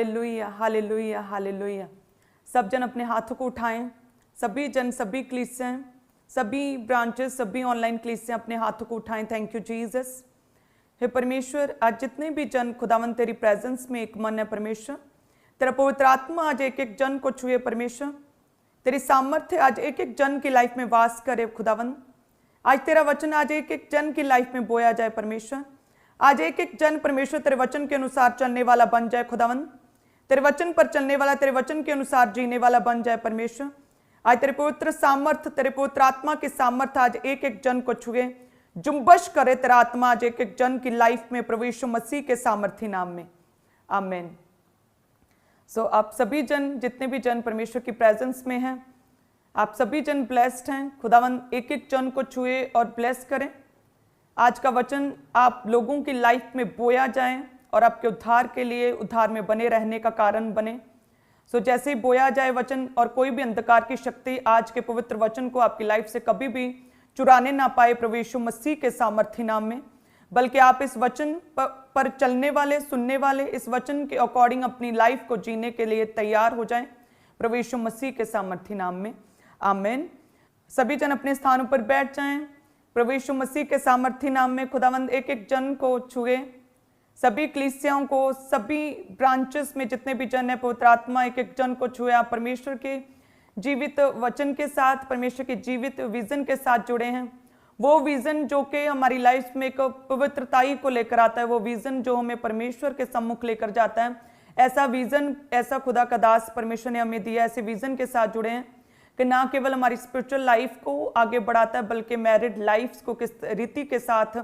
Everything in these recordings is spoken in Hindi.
Hallelujah, hallelujah, hallelujah. सब जन अपने हाथों को उठाएं। सभी जन, सभी कलीसियां, सभी ब्रांचेस, सभी ऑनलाइन कलीसियां अपने हाथों को उठाएं। Thank you Jesus. हे परमेश्वर, आज जितने भी जन खुदावन तेरी प्रेजेंस में एक मन है परमेश्वर, तेरा पवित्र आत्मा आज एक एक जन को छुए परमेश्वर। तेरी सामर्थ्य आज एक एक जन की लाइफ में वास करे खुदावन। आज तेरा वचन आज एक एक जन की लाइफ में बोया जाए परमेश्वर। आज एक एक जन परमेश्वर तेरे वचन के अनुसार चलने वाला बन जाए खुदावन। तेरे वचन पर चलने वाला, तेरे वचन के अनुसार जीने वाला बन जाए परमेश्वर। आज तेरे पवित्र सामर्थ, तेरे पवित्र आत्मा की सामर्थ आज एक एक जन को छुए, जुम्बश करे तेरा आत्मा आज एक एक जन की लाइफ में, प्रभु यीशु मसीह के सामर्थी नाम में, आमीन। आप सभी जन, जितने भी जन परमेश्वर की प्रेजेंस में हैं, आप सभी जन ब्लेस्ड हैं। खुदावन एक एक जन को छुए और ब्लेस करें। आज का वचन आप लोगों की लाइफ में बोया जाए और आपके उद्धार के लिए, उद्धार में बने रहने का कारण बने। जैसे ही बोया जाए वचन, और कोई भी अंधकार की शक्ति आज के पवित्र वचन को आपकी लाइफ से कभी भी चुराने ना पाए प्रभु यीशु मसीह के सामर्थी नाम में, बल्कि आप इस वचन पर चलने वाले, सुनने वाले, इस वचन के अकॉर्डिंग अपनी लाइफ को जीने के लिए तैयार हो जाएं प्रभु यीशु मसीह के सामर्थी नाम में, आमीन। सभी जन अपने स्थानों पर बैठ जाएं। प्रभु यीशु मसीह के सामर्थी नाम में खुदावंद एक एक जन को छुए, सभी कलीसियाओं को, सभी ब्रांचेस में जितने भी जन है, पवित्र आत्मा एक एक जन को छुए। आप परमेश्वर के जीवित वचन के साथ, परमेश्वर के जीवित विजन के साथ जुड़े हैं। वो विजन जो कि हमारी लाइफ में एक पवित्रताई को लेकर आता है, वो विजन जो हमें परमेश्वर के सम्मुख लेकर जाता है, ऐसा विजन, ऐसा खुदा का दास परमेश्वर ने हमें दिया। ऐसे विजन के साथ जुड़े हैं कि ना केवल हमारी स्पिरिचुअल लाइफ को आगे बढ़ाता है, बल्कि मैरिड लाइफ को किस रीति के साथ,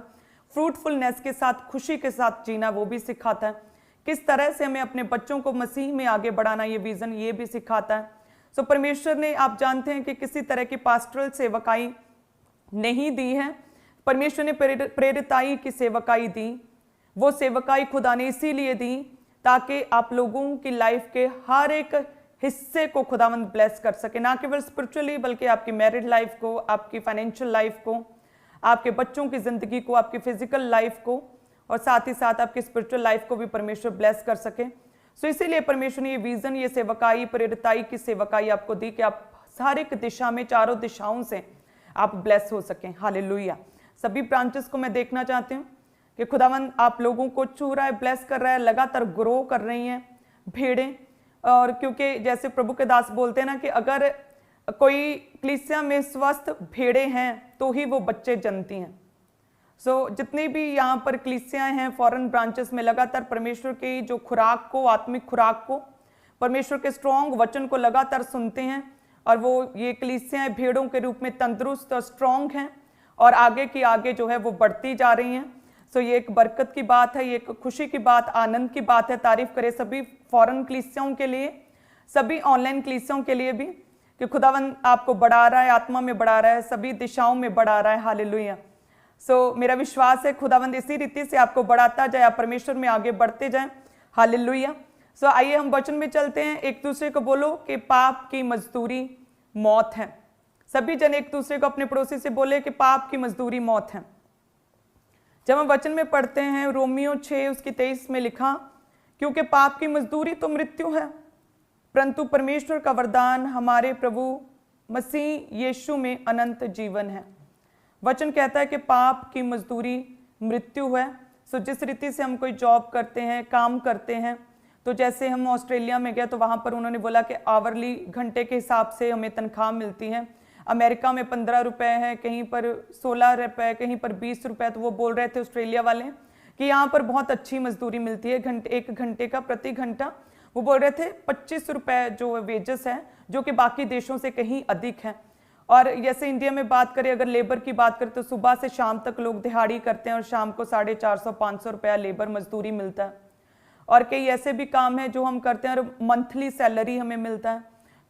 फ्रूटफुलनेस के साथ, खुशी के साथ जीना वो भी सिखाता है। किस तरह से हमें अपने बच्चों को मसीह में आगे बढ़ाना, ये विजन ये भी सिखाता है। परमेश्वर ने, आप जानते हैं कि किसी तरह की पास्टरल सेवकाई नहीं दी है, परमेश्वर ने प्रेरिताई की सेवकाई दी। वो सेवकाई खुदा ने इसीलिए दी ताकि आप लोगों की लाइफ के हर एक हिस्से को खुदावंद ब्लेस कर सके, ना केवल स्पिरिचुअली बल्कि आपकी मैरिड लाइफ को, आपकी फाइनेंशियल लाइफ को, आपके बच्चों की जिंदगी को, आपकी फिजिकल लाइफ को, और साथ ही साथ आपकी स्पिरिचुअल लाइफ को भी परमेश्वर ब्लेस कर सके। इसीलिए परमेश्वर ने ये विजन, ये सेवकाई, प्रेरिताई की सेवकाई आपको दी कि आप हर एक दिशा में, चारों दिशाओं से आप ब्लेस हो सकें। हालेलुया। सभी ब्रांचेस को मैं देखना चाहती हूँ कि खुदावंद आप लोगों को छू रहा है, ब्लेस कर रहा है, लगातार ग्रो कर रही हैं भेड़ें। और क्योंकि जैसे प्रभु के दास बोलते हैं ना कि अगर कोई कलीसिया में स्वस्थ भेड़ें हैं तो ही वो बच्चे जन्मती हैं। जितनी भी यहाँ पर कलीसियाएं हैं फॉरेन ब्रांचेस में, लगातार परमेश्वर की जो खुराक को, आत्मिक खुराक को, परमेश्वर के स्ट्रॉन्ग वचन को लगातार सुनते हैं, और वो ये कलीसियाएं भेड़ों के रूप में तंदुरुस्त और स्ट्रॉन्ग हैं और आगे की आगे जो है वो बढ़ती जा रही हैं। ये एक बरकत की बात है, ये एक खुशी की बात, आनंद की बात है। तारीफ करें सभी फॉरेन कलीसियाओं के लिए, सभी ऑनलाइन कलीसियाओं के लिए भी कि खुदावंद आपको बढ़ा रहा है, आत्मा में बढ़ा रहा है, सभी दिशाओं में बढ़ा रहा है। हालेलुया। मेरा विश्वास है खुदावंद इसी रीति से आपको बढ़ाता जाए, आप परमेश्वर में आगे बढ़ते जाएं। हालेलुया। आइए हम वचन में चलते हैं। एक दूसरे को बोलो कि पाप की मजदूरी मौत है। सभी जन एक दूसरे को, अपने पड़ोसी से बोले कि पाप की मजदूरी मौत है। जब हम वचन में पढ़ते हैं रोमियो 6 उसकी 23 में लिखा, क्योंकि पाप की मजदूरी तो मृत्यु है, परंतु परमेश्वर का वरदान हमारे प्रभु मसीह यीशु में अनंत जीवन है। वचन कहता है कि पाप की मजदूरी मृत्यु है। जिस रीति से हम कोई जॉब करते हैं, काम करते हैं, तो जैसे हम ऑस्ट्रेलिया में गए तो वहाँ पर उन्होंने बोला कि आवरली घंटे के हिसाब से हमें तनख्वाह मिलती है। अमेरिका में 15 रुपए है, कहीं पर 16 रुपए, कहीं पर 20 रुपए। तो वो बोल रहे थे ऑस्ट्रेलिया वाले कि यहाँ पर बहुत अच्छी मजदूरी मिलती है, एक घंटे का, प्रति घंटा वो बोल रहे थे 25 रुपए जो वेजेस है, जो कि बाकी देशों से कहीं अधिक है। और जैसे इंडिया में बात करें, अगर लेबर की बात करें तो सुबह से शाम तक लोग दिहाड़ी करते हैं और शाम को 450-500 रुपया लेबर मजदूरी मिलता है। और कई ऐसे भी काम है जो हम करते हैं और मंथली सैलरी हमें मिलता है।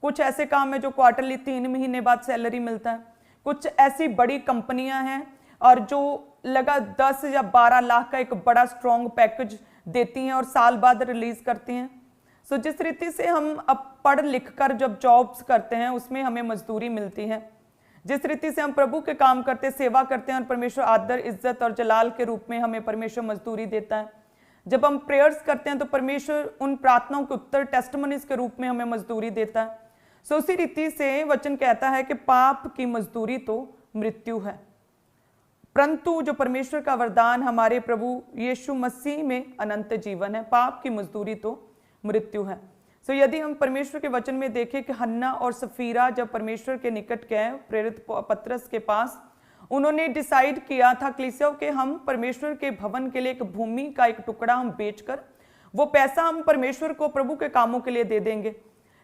कुछ ऐसे काम है जो क्वार्टरली 3 महीने बाद सैलरी मिलता है। कुछ ऐसी बड़ी कंपनियां हैं और जो लगा 10 या 12 लाख का एक बड़ा स्ट्रॉन्ग पैकेज देती हैं और साल बाद रिलीज करती हैं। जिस रीति से हम अब पढ़ लिख कर जब जॉब्स करते हैं उसमें हमें मजदूरी मिलती है, जिस रीति से हम प्रभु के काम करते, सेवा करते हैं और परमेश्वर आदर, इज्जत और जलाल के रूप में हमें परमेश्वर मजदूरी देता है। जब हम प्रेयर्स करते हैं तो परमेश्वर उन प्रार्थनाओं के उत्तर टेस्टिमनीज के रूप में हमें मजदूरी देता है। सो उसी रीति से वचन कहता है कि पाप की मजदूरी तो मृत्यु है, परंतु जो परमेश्वर का वरदान हमारे प्रभु यीशु मसीह में अनंत जीवन है। पाप की मजदूरी तो मृत्यु है। सो यदि हम परमेश्वर के वचन में देखें कि हन्ना और सफीरा जब परमेश्वर के निकट गए प्रेरित पतरस के पास, उन्होंने डिसाइड किया था कलीसिया कि हम परमेश्वर के भवन के लिए एक भूमि का एक टुकड़ा हम बेचकर वो पैसा हम परमेश्वर को प्रभु के कामों के लिए दे देंगे।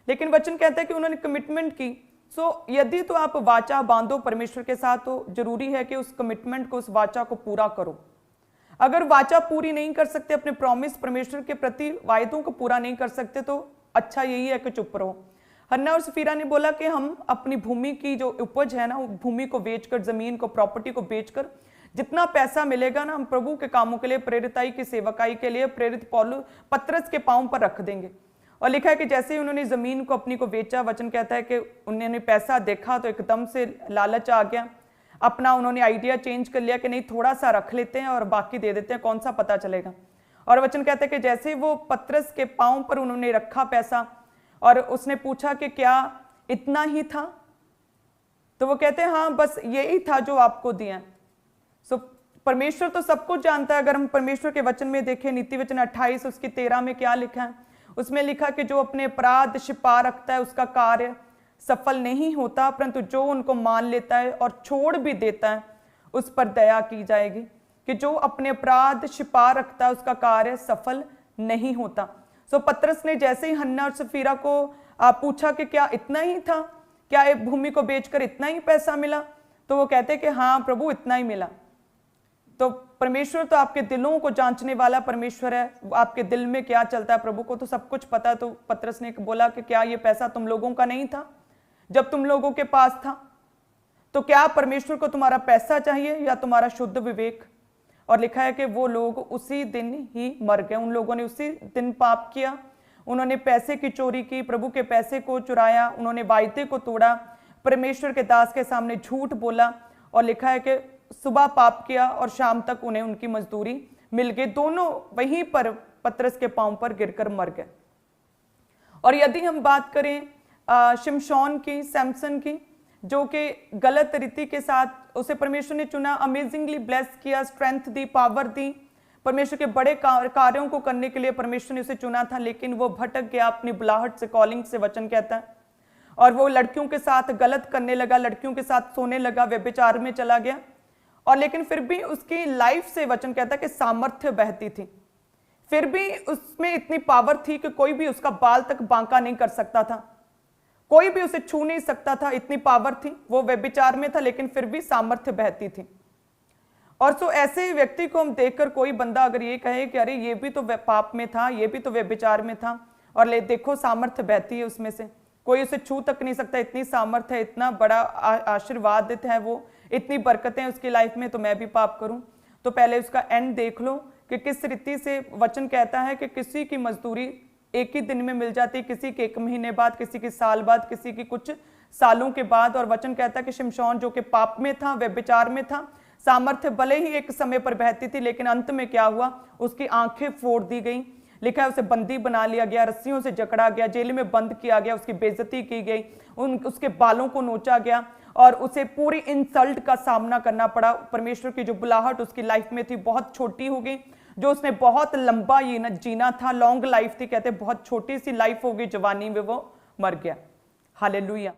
लेकिन वचन कहता है कि उन्होंने कमिटमेंट की। सो यदि तो आप वाचा बांधो परमेश्वर के साथ, तो जरूरी है कि उस कमिटमेंट को, उस वाचा को पूरा करो। अगर वाचा पूरी नहीं कर सकते, अपने प्रॉमिस परमेश्वर के प्रति वायदों को पूरा नहीं कर सकते, तो अच्छा यही है कि चुप रहो। हन्ना और सफीरा ने बोला कि हम अपनी भूमि की जो उपज है ना, वो भूमि को बेचकर, जमीन को, प्रॉपर्टी को बेचकर जितना पैसा मिलेगा ना, हम प्रभु के कामों के लिए, प्रेरिताई की सेवकाई के लिए प्रेरित पौलुस पतरस के पांव पर रख देंगे। और लिखा है कि जैसे ही उन्होंने जमीन को अपनी को बेचा, वचन कहता है कि उन्होंने पैसा देखा तो एकदम से लालच आ गया। अपना उन्होंने आइडिया चेंज कर लिया कि नहीं, थोड़ा सा रख लेते हैं और बाकी दे देते हैं, कौन सा पता चलेगा। और वचन कहता है कि जैसे वो पतरस के पांव पर उन्होंने रखा पैसा और उसने पूछा कि क्या इतना ही था, तो वो कहते हैं हाँ बस यही था जो आपको दिया। सो परमेश्वर तो सब कुछ जानता है। अगर हम परमेश्वर के वचन में देखें, नीति वचन 28 उसकी 13 में क्या लिखा है, उसमें लिखा कि जो अपने अपराध छिपा रखता है उसका कार्य सफल नहीं होता, परंतु जो उनको मान लेता है और छोड़ भी देता है उस पर दया की जाएगी। कि जो अपने अपराध छिपा रखता है उसका कार्य सफल नहीं होता। सो पतरस ने जैसे ही हन्ना और सफीरा को पूछा कि क्या इतना ही था, क्या एक भूमि को बेचकर इतना ही पैसा मिला, तो वो कहते कि हाँ प्रभु इतना ही मिला। तो परमेश्वर तो आपके दिलों को जांचने वाला परमेश्वर है, आपके दिल में क्या चलता है प्रभु को तो सब कुछ पता है। तो पतरस ने बोला कि क्या ये पैसा तुम लोगों का नहीं था जब तुम लोगों के पास था? तो क्या परमेश्वर को तुम्हारा पैसा चाहिए या तुम्हारा शुद्ध विवेक? और लिखा है कि वो लोग उसी दिन ही मर गए। उन लोगों ने उसी दिन पाप किया, उन्होंने पैसे की चोरी की, प्रभु के पैसे को चुराया, उन्होंने वायदे को तोड़ा, परमेश्वर के दास के सामने झूठ बोला। और लिखा है कि सुबह पाप किया और शाम तक उन्हें उनकी मजदूरी मिल गई। दोनों वहीं पर पतरस के पांव पर गिरकर मर गए। और यदि हम बात करें शिमशोन की, सैमसन की, जो कि गलत रीति के साथ उसे परमेश्वर ने चुना, अमेजिंगली ब्लेस किया, स्ट्रेंथ दी, पावर दी, परमेश्वर के बड़े कार्यों को करने के लिए परमेश्वर ने उसे चुना था। लेकिन वो भटक गया अपनी बुलाहट से, कॉलिंग से, वचन कहता है। और वो लड़कियों के साथ गलत करने लगा, लड़कियों के साथ सोने लगा, व्यभिचार में चला गया। और लेकिन फिर भी उसकी लाइफ से वचन कहता है कि सामर्थ्य बहती थी, फिर भी उसमें इतनी पावर थी कि कोई भी उसका बाल तक बांका नहीं कर सकता था, कोई भी उसे छू नहीं सकता था, इतनी पावर थी। वो व्यभिचार में था लेकिन फिर भी सामर्थ्य बहती थी। और सो ऐसे व्यक्ति को हम देखकर कोई बंदा अगर ये कहे कि अरे ये भी तो पाप में था, ये भी तो व्यभिचार में था, और ले देखो सामर्थ्य बहती है उसमें से, कोई उसे छू तक नहीं सकता, इतनी सामर्थ्य है, इतना बड़ा आशीर्वादित है वो, इतनी बरकतें हैं उसकी लाइफ में, तो मैं भी पाप करूं। तो पहले उसका एंड देख लो कि किस रीति से वचन कहता है कि किसी की मजदूरी एक ही दिन में मिल जाती, किसी के 1 महीने बाद, किसी के साल बाद, किसी की कुछ सालों के बाद। और वचन कहता है कि शिमशोन जो कि पाप में था, व्यभिचार में था, सामर्थ्य भले ही एक समय पर बहती थी, लेकिन अंत में क्या हुआ, उसकी आंखें फोड़ दी गई। लिखा है उसे बंदी बना लिया गया, रस्सियों से जकड़ा गया, जेल में बंद किया गया, उसकी बेइज्जती की गई, उसके बालों को नोचा गया और उसे पूरी इंसल्ट का सामना करना पड़ा। परमेश्वर की जो बुलाहट उसकी लाइफ में थी बहुत छोटी हो गई, जो उसने बहुत लंबा जीना था, लॉन्ग लाइफ थी, कहते बहुत छोटी सी लाइफ हो गई, जवानी में वो मर गया। हालेलुया।